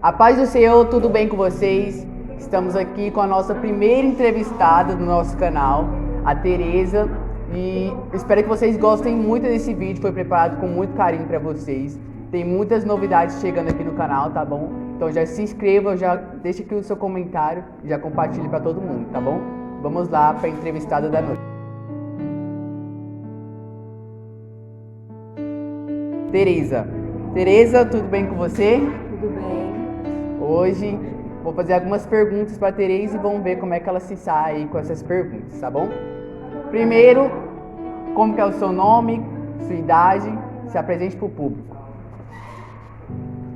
A paz do Senhor, tudo bem com vocês? Estamos aqui com a nossa primeira entrevistada do nosso canal, a Tereza, e espero que vocês gostem muito desse vídeo, foi preparado com muito carinho para vocês. Tem muitas novidades chegando aqui no canal, tá bom? Então já se inscreva, já deixa aqui o seu comentário, já compartilhe para todo mundo, tá bom? Vamos lá para a entrevistada da noite. Tereza, tudo bem com você? Tudo bem. Hoje vou fazer algumas perguntas para a Tereza e vamos ver como é que ela se sai com essas perguntas, tá bom? Primeiro, como que é o seu nome, sua idade, se apresente para o público.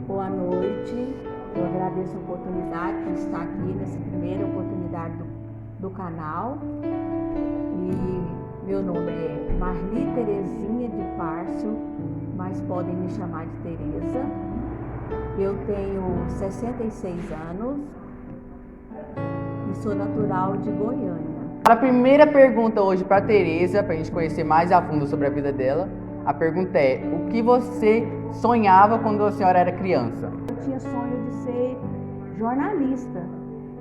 Boa noite. Eu agradeço a oportunidade de estar aqui nessa primeira oportunidade do canal. E meu nome é Marli Terezinha de Párcio, mas podem me chamar de Tereza. Eu tenho 66 anos e sou natural de Goiânia. A primeira pergunta hoje para a Tereza, para a gente conhecer mais a fundo sobre a vida dela, a pergunta é: o que você sonhava quando a senhora era criança? Eu tinha sonho de ser jornalista,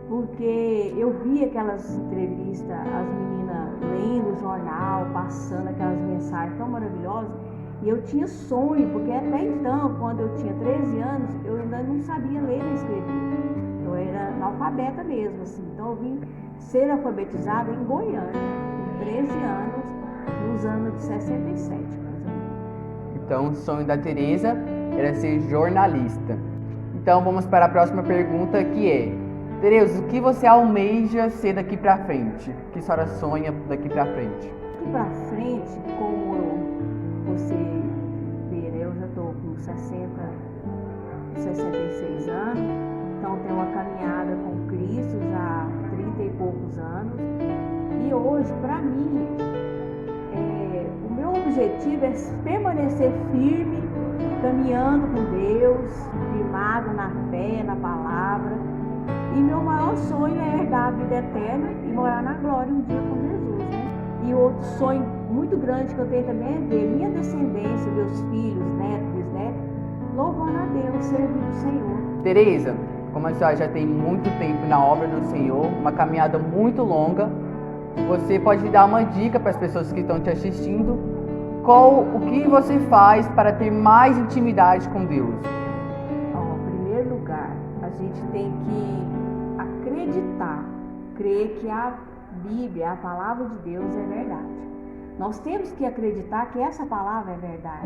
porque eu via aquelas entrevistas, as meninas lendo o jornal, passando aquelas mensagens tão maravilhosas. E eu tinha sonho, porque até então, quando eu tinha 13 anos, eu ainda não sabia ler nem escrever. Eu era analfabeta mesmo, assim. Então eu vim ser alfabetizada em Goiânia, com 13 anos, nos anos de 67, mais ou menos. Então, o sonho da Tereza era ser jornalista. Então, vamos para a próxima pergunta, que é: Tereza, o que você almeja ser daqui para frente? O que a senhora sonha daqui para frente? Daqui para frente, como você vê, né? Eu já estou com 66 anos, então tenho uma caminhada com Cristo já há 30 e poucos anos. E hoje, para mim, o meu objetivo é permanecer firme, caminhando com Deus, firmado na fé, na palavra. E meu maior sonho é herdar a vida eterna e morar na glória um dia com Jesus, né? E outro sonho muito grande que eu tenho também é ver minha descendência, meus filhos, netos, bisnetos, louvando a Deus, servindo o Senhor. Tereza, como a senhora já tem muito tempo na obra do Senhor, uma caminhada muito longa, você pode dar uma dica para as pessoas que estão te assistindo? O que você faz para ter mais intimidade com Deus? Em primeiro lugar, a gente tem que acreditar, crer que a Bíblia, a palavra de Deus é verdade. Nós temos que acreditar que essa palavra é verdade.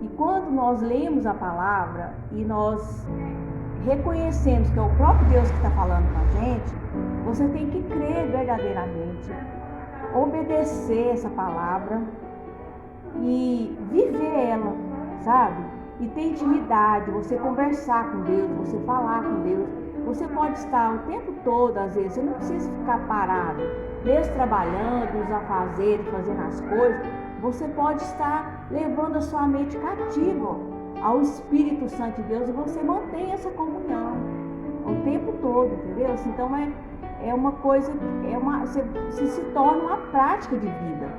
E quando nós lemos a palavra e nós reconhecemos que é o próprio Deus que está falando com a gente, você tem que crer verdadeiramente, obedecer essa palavra e viver ela, sabe? E ter intimidade, você conversar com Deus, você falar com Deus. Você pode estar o tempo todo, às vezes, você não precisa ficar parado, mesmo trabalhando, nos afazeres, fazendo as coisas. Você pode estar levando a sua mente cativa ao Espírito Santo de Deus e você mantém essa comunhão o tempo todo, entendeu? Então é uma coisa, se torna uma prática de vida.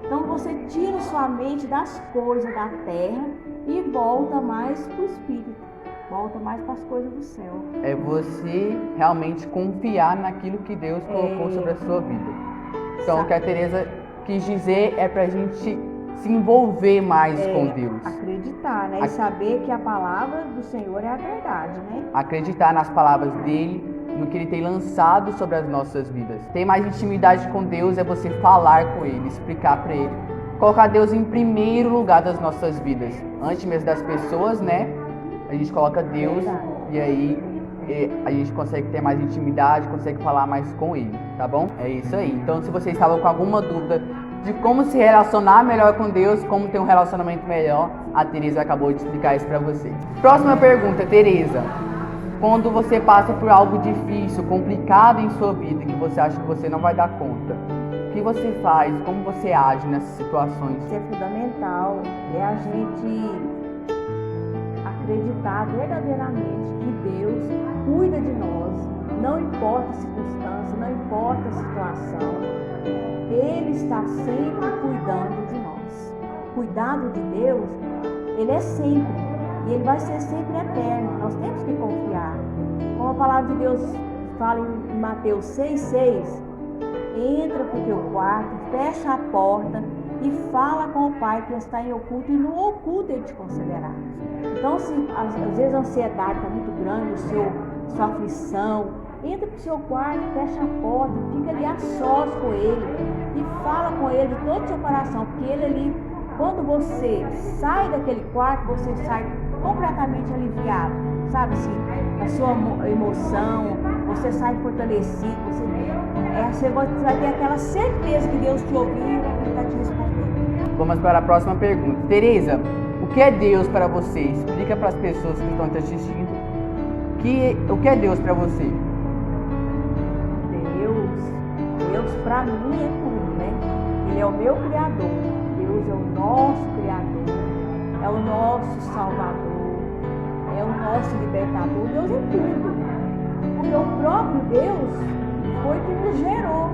Então você tira sua mente das coisas da terra e volta mais para o Espírito. Volta mais para as coisas do céu. É você realmente confiar naquilo que Deus colocou sobre a sua vida. Então, o que a Tereza quis dizer é pra gente se envolver mais com Deus. Acreditar, né? E saber que a palavra do Senhor é a verdade, né? Acreditar nas palavras dele, no que ele tem lançado sobre as nossas vidas. Ter mais intimidade com Deus é você falar com ele, explicar para ele. Colocar Deus em primeiro lugar das nossas vidas. Antes mesmo das pessoas, né? A gente coloca Deus e aí a gente consegue ter mais intimidade, consegue falar mais com ele, tá bom? É isso aí. Então, se você estava com alguma dúvida de como se relacionar melhor com Deus, como ter um relacionamento melhor, a Tereza acabou de explicar isso pra você. Próxima pergunta, Tereza. Quando você passa por algo difícil, complicado em sua vida, que você acha que você não vai dar conta, o que você faz? Como você age nessas situações? Isso é fundamental, é a gente acreditar verdadeiramente que Deus cuida de nós, não importa a circunstância, não importa a situação, Ele está sempre cuidando de nós. O cuidado de Deus, Ele é sempre, E Ele vai ser sempre eterno. Nós temos que confiar. Como a palavra de Deus fala em Mateus 6,6, entra para o teu quarto, fecha a porta e fala com o Pai que está em oculto, e no oculto Ele te concederá. Então, se às vezes a ansiedade está muito grande, sua aflição, entra para o seu quarto, fecha a porta, fica ali a sós com Ele e fala com Ele de todo o seu coração, porque Ele ali, quando você sai daquele quarto, você sai completamente aliviado, sabe assim, a sua emoção, você sai fortalecido, você vai ter aquela certeza que Deus te ouviu e vai tentar te responder. Vamos para a próxima pergunta. Tereza, o que é Deus para você? Explica para as pessoas que estão te assistindo o que é Deus para você. Deus para mim é tudo, né? Ele é o meu Criador. Deus é o nosso Criador, é o nosso Salvador, é o nosso Libertador. Deus é tudo. Porque o próprio Deus foi que nos gerou.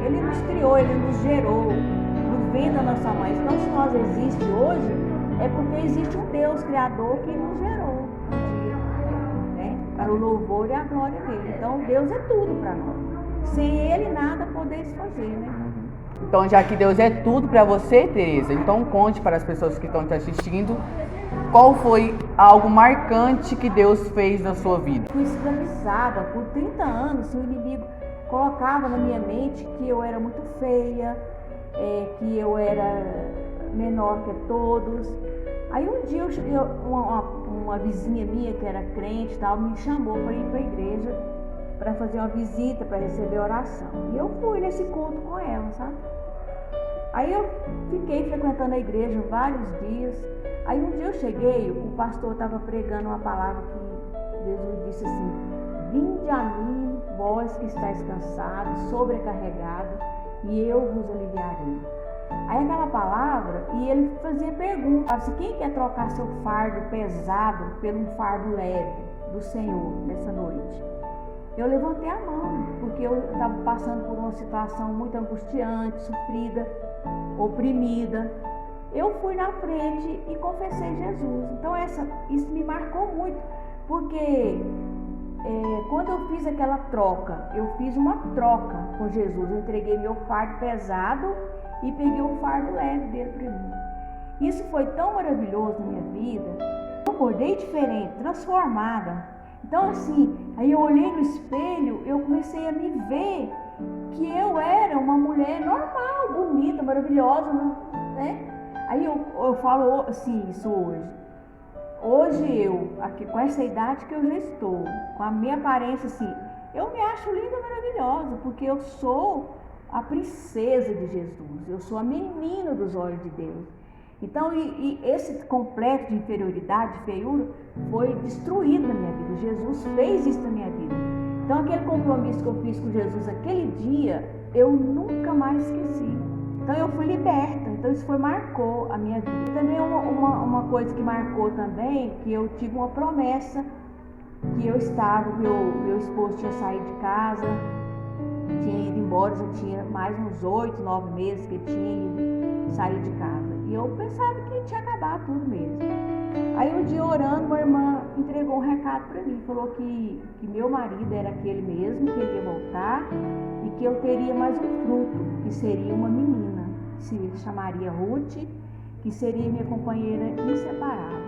Ele nos criou, Ele nos gerou no ventre da nossa mãe. Então, se nós existimos hoje, é porque existe um Deus Criador que nos gerou, né? Para o louvor e a glória dele. Então, Deus é tudo para nós. Sem Ele, nada podeis fazer, né? Então, já que Deus é tudo para você, Tereza, então conte para as pessoas que estão te assistindo qual foi algo marcante que Deus fez na sua vida. Fui escravizada por 30 anos, o inimigo colocava na minha mente que eu era muito feia, que eu era menor que todos. Aí um dia uma vizinha minha que era crente tal, me chamou para ir para a igreja para fazer uma visita, para receber oração. E eu fui nesse culto com ela, sabe? Aí eu fiquei frequentando a igreja vários dias. Aí um dia eu cheguei, o pastor estava pregando uma palavra que Jesus disse assim: vinde a mim, vós que estáis cansados, sobrecarregados, e eu vos aliviarei. Aí aquela palavra, e ele fazia pergunta, assim, quem quer trocar seu fardo pesado por um fardo leve do Senhor nessa noite? Eu levantei a mão, porque eu estava passando por uma situação muito angustiante, sofrida, oprimida. Eu fui na frente e confessei Jesus. Então isso me marcou muito, porque quando eu fiz aquela troca, eu fiz uma troca com Jesus. Eu entreguei meu fardo pesado e peguei o fardo leve dele para mim. Isso foi tão maravilhoso na minha vida. Eu acordei diferente, transformada. Então assim, aí eu olhei no espelho, eu comecei a me ver que eu era uma mulher normal, bonita, maravilhosa, né? Aí eu falo assim, isso hoje. Hoje eu, aqui com essa idade que eu já estou, com a minha aparência assim, eu me acho linda e maravilhosa, porque eu sou a princesa de Jesus, eu sou a menina dos olhos de Deus. Então, esse complexo de inferioridade, de feiura, foi destruído na minha vida. Jesus fez isso na minha vida. Então, aquele compromisso que eu fiz com Jesus aquele dia, eu nunca mais esqueci. Então, eu fui liberta. Então, isso marcou a minha vida. Também uma coisa que marcou também, que eu tive uma promessa, que eu estava, meu esposo tinha saído de casa, tinha ido embora, já tinha mais uns 8, 9 meses que ele tinha ido sair de casa. E eu pensava que tinha acabado tudo mesmo. Aí um dia orando, uma irmã entregou um recado para mim, falou que meu marido era aquele mesmo, que ele ia voltar e que eu teria mais um fruto, que seria uma menina, se chamaria Ruth, que seria minha companheira inseparável.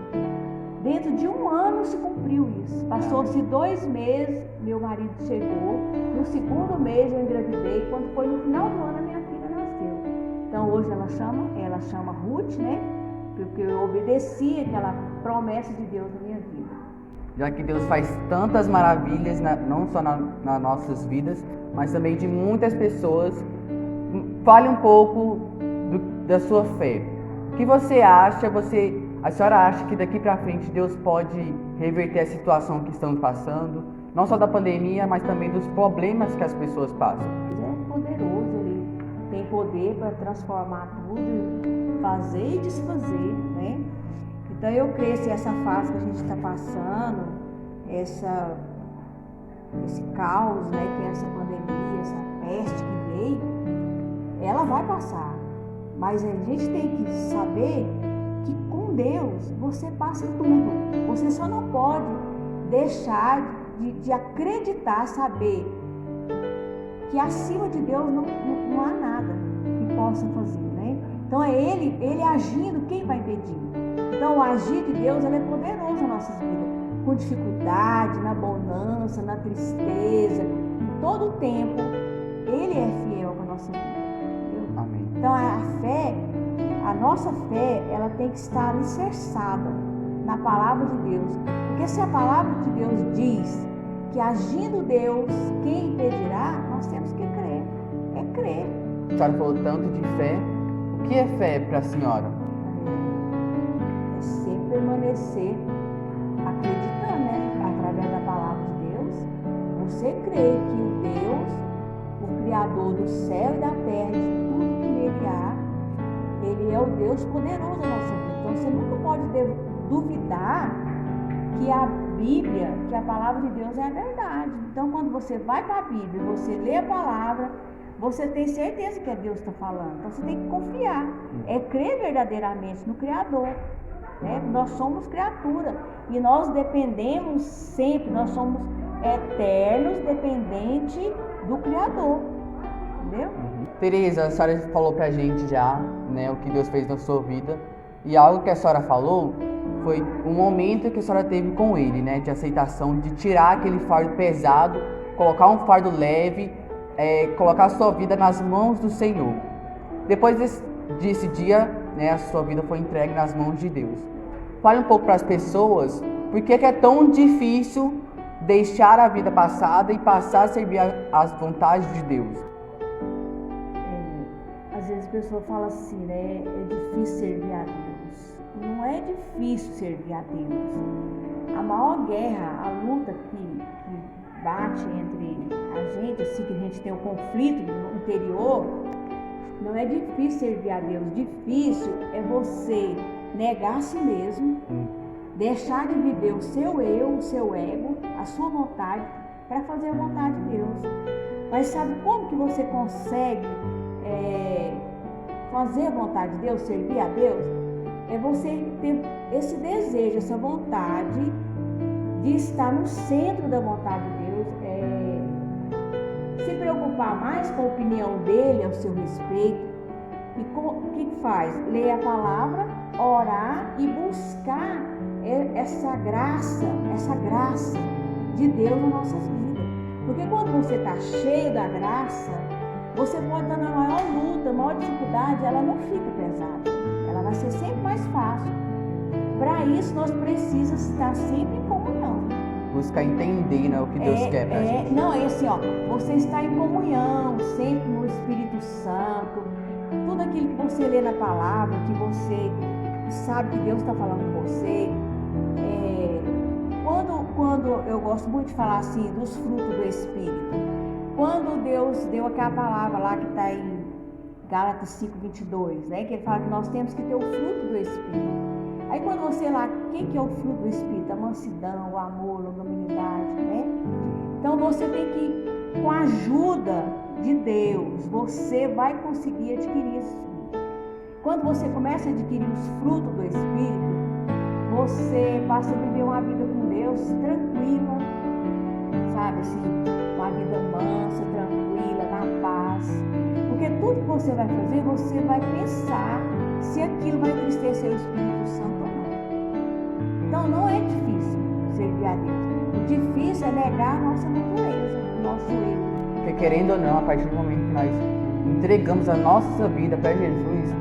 Dentro de um ano se cumpriu isso. Passou-se 2 meses, meu marido chegou, no segundo mês eu engravidei, quando foi no final do ano a minha filha nasceu. Então hoje ela chama Ruth, né? Porque eu obedeci aquela promessa de Deus na minha vida. Já que Deus faz tantas maravilhas, não só nas nossas vidas, mas também de muitas pessoas, fale um pouco da sua fé. O que você acha, a senhora acha que daqui para frente Deus pode reverter a situação que estamos passando? Não só da pandemia, mas também dos problemas que as pessoas passam. Deus é poderoso, Ele tem poder para transformar tudo, fazer e desfazer, né? Então eu creio que essa fase que a gente está passando, esse caos, né, que é essa pandemia, essa peste que veio, ela vai passar. Mas a gente tem que saber que com com Deus, você passa tudo. Você só não pode deixar de acreditar, saber que acima de Deus não há nada que possa fazer, né? Então é Ele agindo, quem vai impedir? Então o agir de Deus, ele é poderoso nas nossas vidas, com dificuldade, na bonança, na tristeza, em todo o tempo, Ele é fiel com a nossa vida. Entendeu? Amém. Então a nossa fé, ela tem que estar alicerçada na palavra de Deus, porque se a palavra de Deus diz que agindo Deus, quem impedirá, nós temos que crer, é crer. A senhora falou tanto de fé. O que é fé para a senhora? É sempre permanecer acreditando, né? Através da palavra de Deus, você crê que o Deus, o Criador do céu e da terra, de tudo que nele há, Ele é o Deus poderoso da nossa vida. Então você nunca pode duvidar que a Bíblia, que a palavra de Deus é a verdade. Então quando você vai para a Bíblia, você lê a palavra, você tem certeza que é Deus que está falando. Então você tem que confiar, é crer verdadeiramente no Criador, né? Nós somos criatura e nós dependemos sempre, nós somos eternos, dependentes do Criador, entendeu? Tereza, a senhora falou pra gente já, né, o que Deus fez na sua vida. E algo que a senhora falou foi um momento que a senhora teve com Ele, né, de aceitação, de tirar aquele fardo pesado, colocar um fardo leve, colocar a sua vida nas mãos do Senhor. Depois desse dia, né, a sua vida foi entregue nas mãos de Deus. Fale um pouco para as pessoas por que é tão difícil deixar a vida passada e passar a servir as vontades de Deus. Às vezes a pessoa fala assim, né? É difícil servir a Deus. Não é difícil servir a Deus. A maior guerra, a luta que bate entre a gente, assim que a gente tem um conflito no interior, não é difícil servir a Deus. Difícil é você negar a si mesmo, deixar de viver o seu eu, o seu ego, a sua vontade, para fazer a vontade de Deus. Mas sabe como que você consegue fazer a vontade de Deus, servir a Deus? É você ter esse desejo, essa vontade de estar no centro da vontade de Deus, se preocupar mais com a opinião dele ao seu respeito. E o que faz? Ler a palavra, orar e buscar essa graça de Deus nas nossas vidas. Porque quando você está cheio da graça, você pode estar na maior luta, maior dificuldade, ela não fica pesada, ela vai ser sempre mais fácil. Para isso nós precisamos estar sempre em comunhão. Buscar entender, né, o que Deus quer pra gente. Não, é assim, ó, você está em comunhão, sempre no Espírito Santo, tudo aquilo que você lê na palavra, que você sabe que Deus está falando com você. Quando eu gosto muito de falar assim dos frutos do Espírito, quando Deus deu aquela palavra lá que está em Gálatas 5:22, né, que ele fala que nós temos que ter o fruto do Espírito. Aí quando você lá, o que é o fruto do Espírito? A mansidão, o amor, a longanimidade, né? Então você tem que, com a ajuda de Deus, você vai conseguir adquirir esses frutos. Quando você começa a adquirir os frutos do Espírito, você passa a viver uma vida com Deus tranquila, sabe assim, uma vida mansa, tranquila, na paz. Porque tudo que você vai fazer, você vai pensar se aquilo vai entristecer o Espírito Santo ou não. Então não é difícil servir a Deus. O difícil é negar a nossa natureza, o nosso eu. Porque querendo ou não, a partir do momento que nós entregamos a nossa vida para Jesus,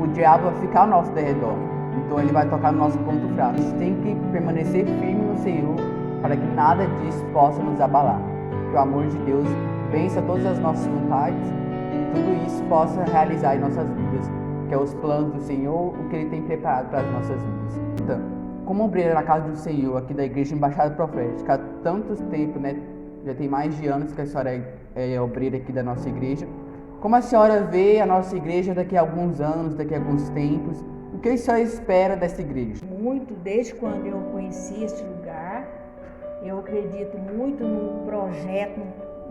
o diabo vai ficar ao nosso derredor. Então ele vai tocar no nosso ponto fraco. A gente tem que permanecer firme no Senhor para que nada disso possa nos abalar. Que o amor de Deus vença todas as nossas vontades e tudo isso possa realizar em nossas vidas, que é os planos do Senhor, o que Ele tem preparado para as nossas vidas. Então, como obreira na casa do Senhor, aqui da Igreja Embaixada Profética, há tantos tempos, né? Já tem mais de anos que a senhora é obreira aqui da nossa igreja. Como a senhora vê a nossa igreja daqui a alguns anos, daqui a alguns tempos? O que a senhora espera dessa igreja? Muito, desde quando eu conheci este lugar, eu acredito muito num projeto,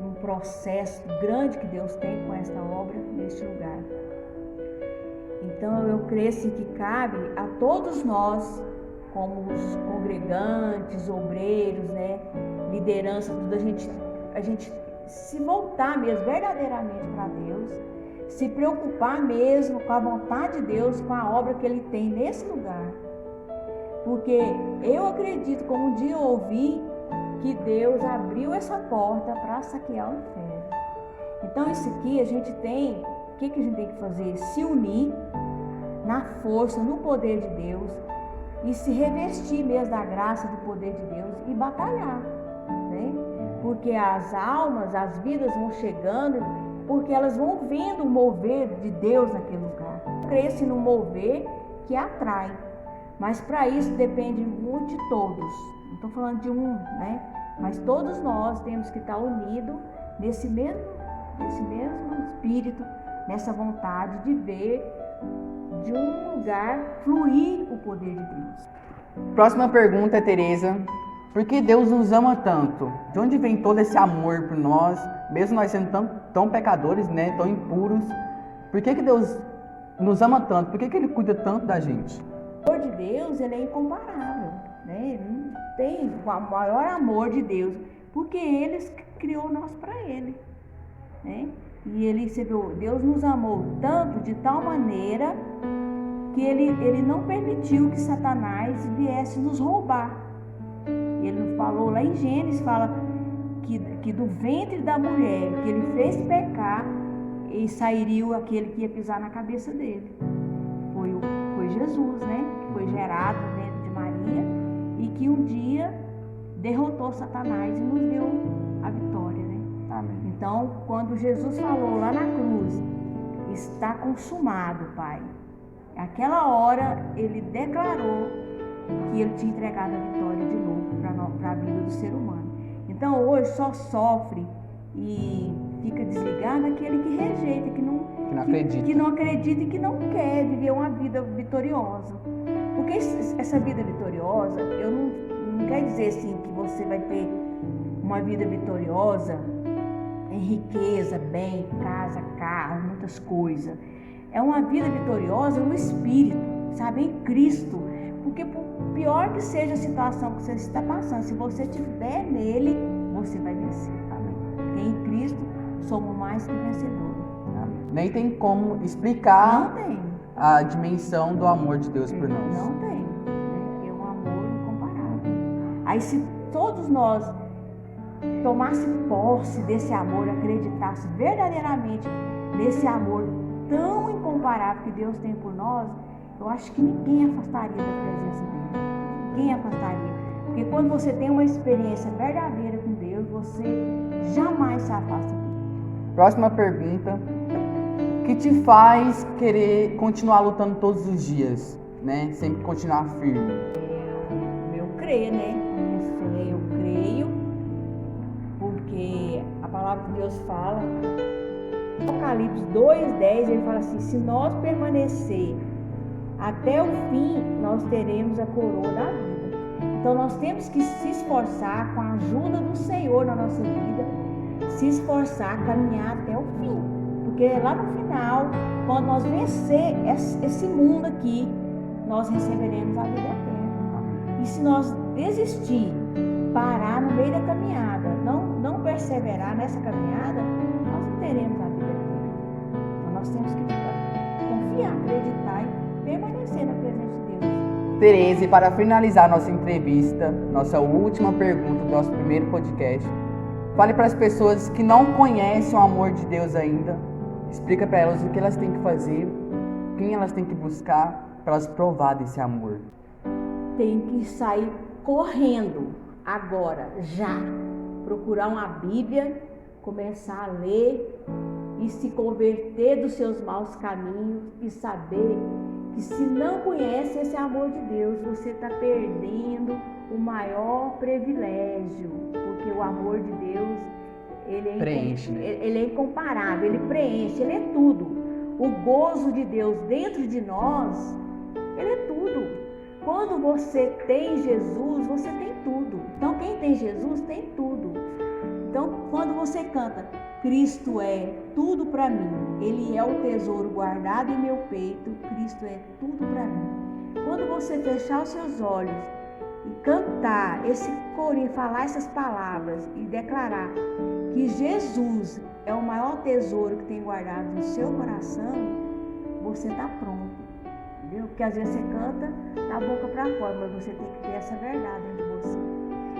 num processo grande que Deus tem com esta obra neste lugar. Então eu creio assim, que cabe a todos nós, como os congregantes, obreiros, né, liderança, tudo, a gente se voltar mesmo verdadeiramente para Deus, se preocupar mesmo com a vontade de Deus, com a obra que Ele tem nesse lugar. Porque eu acredito, como um dia eu ouvi, que Deus abriu essa porta para saquear o inferno. Então isso aqui a gente tem, o que a gente tem que fazer? Se unir na força, no poder de Deus e se revestir mesmo da graça, do poder de Deus e batalhar, né? Porque as almas, as vidas vão chegando, porque elas vão vendo o mover de Deus naquele lugar. Cresce no mover que atrai, mas para isso depende muito de todos. Não estou falando de um, né? Mas todos nós temos que estar unidos nesse mesmo espírito, nessa vontade de ver de um lugar fluir o poder de Deus. Próxima pergunta, Tereza. Por que Deus nos ama tanto? De onde vem todo esse amor por nós, mesmo nós sendo tão pecadores, né, tão impuros? Por que Deus nos ama tanto? Por que Ele cuida tanto da gente? O amor de Deus, ele é incomparável, né? Ele não tem o maior amor de Deus, porque Ele criou nós para Ele, né? E Deus nos amou tanto, de tal maneira, que ele não permitiu que Satanás viesse nos roubar. Ele falou lá em Gênesis, fala que do ventre da mulher que ele fez pecar, e sairia aquele que ia pisar na cabeça dele. Foi Jesus, né? Que foi gerado dentro de Maria e que um dia derrotou Satanás e nos deu a vitória, né? Amém. Então, quando Jesus falou lá na cruz, está consumado, Pai, aquela hora ele declarou que ele tinha entregado a vitória de novo para a vida do ser humano. Então hoje só sofre e fica desligado aquele que rejeita, que não acredita e que não quer viver uma vida vitoriosa. Porque essa vida vitoriosa, eu não quero dizer assim que você vai ter uma vida vitoriosa em riqueza, bem, casa, carro, muitas coisas. É uma vida vitoriosa no Espírito, sabe, em Cristo. Porque por pior que seja a situação que você está passando, se você estiver nele, você vai vencer. Amém. Porque em Cristo somos mais que vencedores. Amém. Nem tem como explicar a dimensão do amor de Deus por nós. Não tem, né? É um amor incomparável. Aí se todos nós tomássemos posse desse amor, acreditasse verdadeiramente nesse amor tão incomparável que Deus tem por nós, eu acho que ninguém afastaria da presença dele. Ninguém afastaria. Porque quando você tem uma experiência verdadeira com Deus, você jamais se afasta dele. Próxima pergunta. O que te faz querer continuar lutando todos os dias, né? Sempre continuar firme? Eu creio, né? A minha fé, eu creio. Porque a palavra de Deus fala, Apocalipse 2:10, ele fala assim: se nós permanecer até o fim, nós teremos a coroa da vida. Então nós temos que se esforçar com a ajuda do Senhor na nossa vida, se esforçar, caminhar até o fim. Porque lá no final, quando nós vencer esse mundo aqui, nós receberemos a vida eterna. E se nós desistir, parar no meio da caminhada, não perseverar nessa caminhada, nós não teremos a vida eterna. Então nós temos que confiar, acreditar e permanecer na presença de Deus. Tereza, e para finalizar nossa entrevista, nossa última pergunta do nosso primeiro podcast, fale para as pessoas que não conhecem o amor de Deus ainda, explica para elas o que elas têm que fazer, quem elas têm que buscar para elas provar desse amor. Tem que sair correndo agora, já, procurar uma Bíblia, começar a ler e se converter dos seus maus caminhos e saber que se não conhece esse amor de Deus, você está perdendo o maior privilégio, porque o amor de Deus, preenche, né? Ele é incomparável, ele preenche, ele é tudo. O gozo de Deus dentro de nós, ele é tudo. Quando você tem Jesus, você tem tudo. Então quem tem Jesus tem tudo. Então, quando você canta, Cristo é tudo para mim, Ele é o tesouro guardado em meu peito, Cristo é tudo para mim. Quando você fechar os seus olhos e cantar esse corinho, falar essas palavras e declarar que Jesus é o maior tesouro que tem guardado no seu coração, você está pronto, entendeu? Porque às vezes você canta da boca para fora, mas você tem que ter essa verdade dentro de você.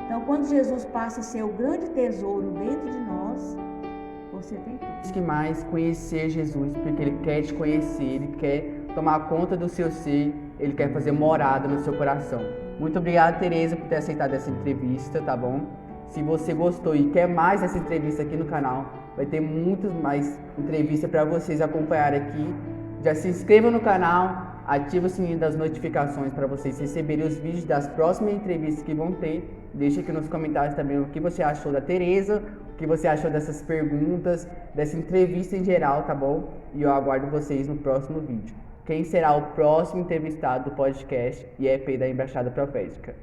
Então, quando Jesus passa a ser o grande tesouro dentro de nós, você tem tudo. Que mais conhecer Jesus, porque Ele quer te conhecer, Ele quer tomar conta do seu ser, Ele quer fazer morada no seu coração. Muito obrigado, Tereza, por ter aceitado essa entrevista, tá bom? Se você gostou e quer mais essa entrevista aqui no canal, vai ter muitas mais entrevistas para vocês acompanharem aqui. Já se inscreva no canal, ativa o sininho das notificações para vocês receberem os vídeos das próximas entrevistas que vão ter. Deixa aqui nos comentários também o que você achou da Tereza, o que você achou dessas perguntas, dessa entrevista em geral, tá bom? E eu aguardo vocês no próximo vídeo. Quem será o próximo entrevistado do podcast IEP da Embaixada Profética?